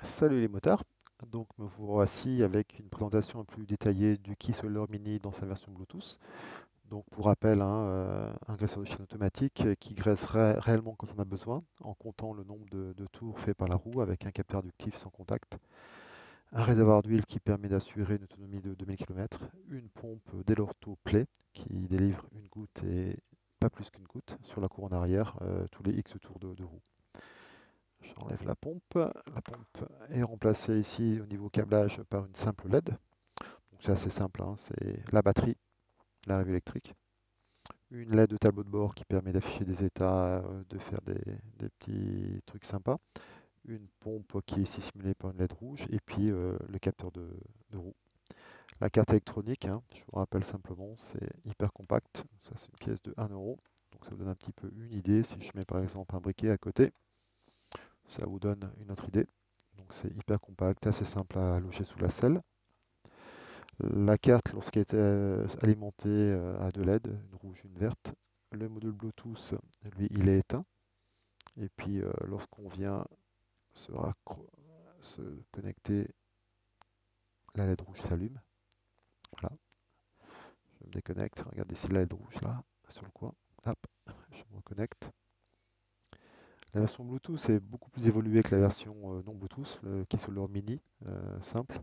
Salut les motards. Donc me voici avec une présentation un peu plus détaillée du Key-Solar Mini dans sa version Bluetooth. Donc pour rappel, hein, un graisseur de chaîne automatique qui graisse réellement quand on a besoin, en comptant le nombre de tours faits par la roue avec un capteur inductif sans contact, un réservoir d'huile qui permet d'assurer une autonomie de 2000 km, une pompe Delorto Play qui délivre une goutte et pas plus qu'une goutte sur la couronne arrière tous les X tours de roue. J'enlève la pompe. La pompe est remplacée ici au niveau câblage par une simple LED. Donc c'est assez simple, hein, c'est la batterie, la revue électrique. Une LED de tableau de bord qui permet d'afficher des états, de faire des petits trucs sympas. Une pompe qui est ici simulée par une LED rouge. Et puis le capteur de roue. La carte électronique, hein, je vous rappelle simplement, c'est hyper compact. Ça c'est une pièce de 1 euro. Donc ça vous donne un petit peu une idée. Si je mets par exemple un briquet à côté, ça vous donne une autre idée. Donc c'est hyper compact, assez simple à loger sous la selle. La carte, lorsqu'elle était alimentée à deux LED, une rouge, une verte, le module Bluetooth, lui, il est éteint. Et puis lorsqu'on vient se, se connecter, la LED rouge s'allume. Voilà, je me déconnecte. Regardez ici la LED rouge là, sur le coin. Hop, je me reconnecte. La version Bluetooth est beaucoup plus évoluée que la version non Bluetooth, qui est sur leur mini simple.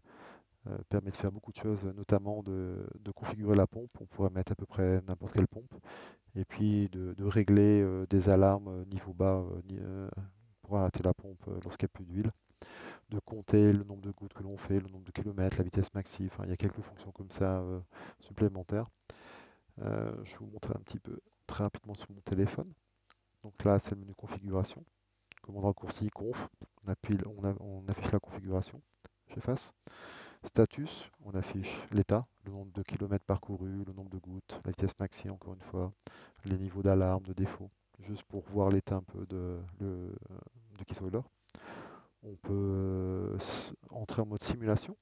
Permet de faire beaucoup de choses, notamment de configurer la pompe. On pourrait mettre à peu près n'importe quelle pompe. Et puis de régler des alarmes niveau bas pour arrêter la pompe lorsqu'il n'y a plus d'huile. De compter le nombre de gouttes que l'on fait, le nombre de kilomètres, la vitesse maxi. Enfin, il y a quelques fonctions comme ça supplémentaires. Je vais vous montrer un petit peu très rapidement sur mon téléphone. Donc là, c'est le menu configuration. Commande raccourci, conf. On, appuie, on affiche la configuration. J'efface. Status, on affiche l'état, le nombre de kilomètres parcourus, le nombre de gouttes, la vitesse maxi encore une fois, les niveaux d'alarme, de défaut, juste pour voir l'état un peu de Keysolar. On peut entrer en mode simulation,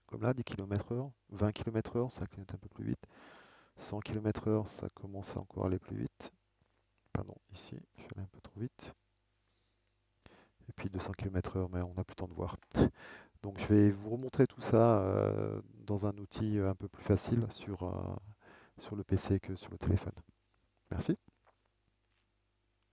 comme là, 10 km/h, 20 km/h, ça clignote un peu plus vite, 100 km/h, ça commence à encore aller plus vite. Pardon, ici, je suis allé un peu trop vite. Et puis 200 km/h, mais on n'a plus le temps de voir. Donc je vais vous remontrer tout ça dans un outil un peu plus facile sur le PC que sur le téléphone. Merci.